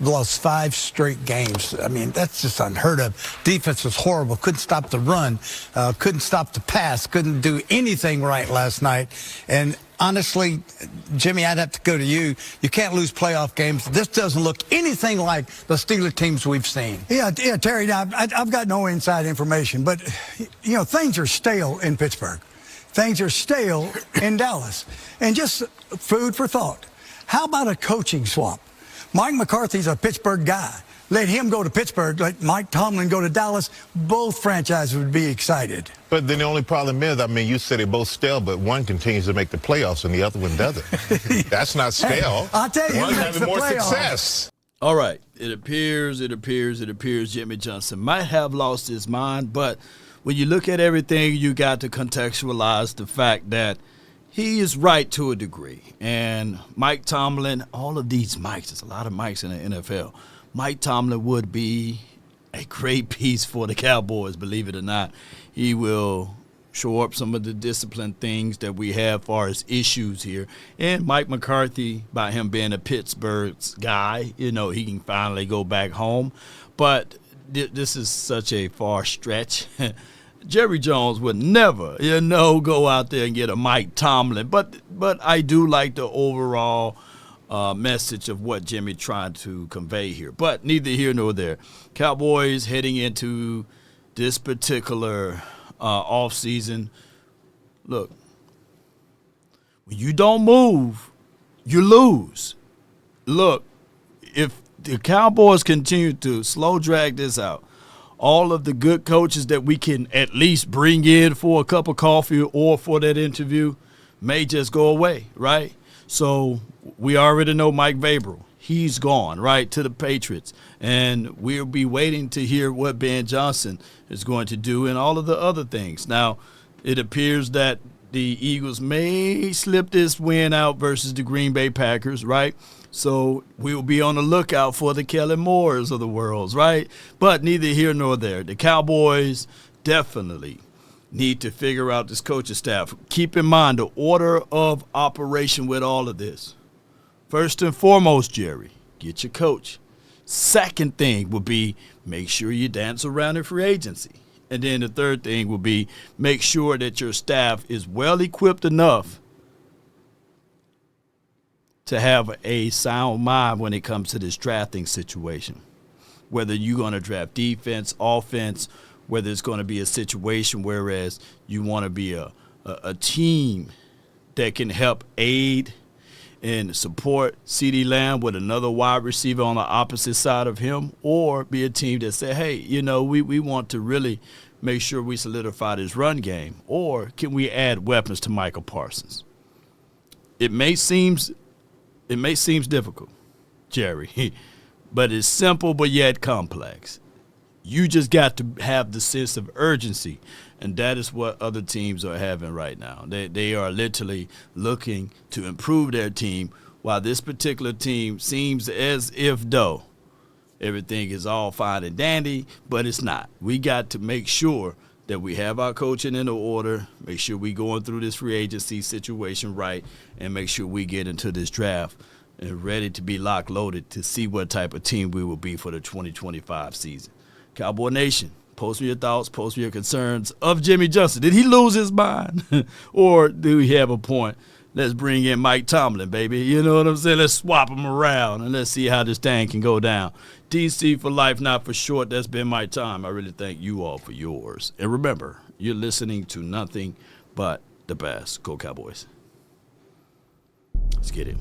lost 5 straight games. I mean, that's just unheard of. Defense was horrible. Couldn't stop the run. Couldn't stop the pass. Couldn't do anything right last night. And honestly, Jimmy, I'd have to go to you. You can't lose playoff games. This doesn't look anything like the Steelers teams we've seen. Yeah, Terry, now, I've got no inside information, but, things are stale in Pittsburgh. Things are stale in Dallas. And just food for thought. How about a coaching swap? Mike McCarthy's a Pittsburgh guy. Let him go to Pittsburgh. Let Mike Tomlin go to Dallas. Both franchises would be excited. But then the only problem is, you said they're both stale, but one continues to make the playoffs and the other one doesn't. That's not stale. Hey, I'll tell you, one's who makes having the more playoffs. success. All right. It appears Jimmy Johnson might have lost his mind, but when you look at everything, you got to contextualize the fact that he is right to a degree. And Mike Tomlin, all of these Mikes, there's a lot of Mikes in the NFL. Mike Tomlin would be a great piece for the Cowboys, believe it or not. He will shore up some of the discipline things that we have as far as issues here. And Mike McCarthy, by him being a Pittsburgh guy, he can finally go back home. But this is such a far stretch. Jerry Jones would never, go out there and get a Mike Tomlin. But I do like the overall message of what Jimmy tried to convey here. But neither here nor there. Cowboys heading into this particular offseason. Look, when you don't move, you lose. Look, if the Cowboys continue to slow drag this out, all of the good coaches that we can at least bring in for a cup of coffee or for that interview may just go away, right? So we already know Mike Vrabel. He's gone, right, to the Patriots. And we'll be waiting to hear what Ben Johnson is going to do and all of the other things. Now, it appears that the Eagles may slip this win out versus the Green Bay Packers, right? So we'll be on the lookout for the Kellen Moores of the world, right? But neither here nor there. The Cowboys definitely need to figure out this coaching staff. Keep in mind the order of operation with all of this. First and foremost, Jerry, get your coach. Second thing would be make sure you dance around in free agency. And then the third thing would be make sure that your staff is well equipped enough to have a sound mind when it comes to this drafting situation. Whether you're going to draft defense, offense, whether it's going to be a situation whereas you want to be a team that can help aid and support CeeDee Lamb with another wide receiver on the opposite side of him, or be a team that say, hey, we want to really make sure we solidify this run game, or can we add weapons to Michael Parsons? It may seem difficult, Jerry, but it's simple but yet complex. You just got to have the sense of urgency, and that is what other teams are having right now. They are literally looking to improve their team, while this particular team seems as if, though, everything is all fine and dandy, but it's not. We got to make sure that we have our coaching in order, make sure we going through this free agency situation right, and make sure we get into this draft and ready to be lock-loaded to see what type of team we will be for the 2025 season. Cowboy Nation, post me your thoughts, post me your concerns of Jimmy Johnson. Did he lose his mind? Or do we have a point? Let's bring in Mike Tomlin, baby. You know what I'm saying? Let's swap him around, and let's see how this thing can go down. DC for life, not for short. That's been my time. I really thank you all for yours. And remember, you're listening to nothing but the best. Go Cowboys. Let's get him.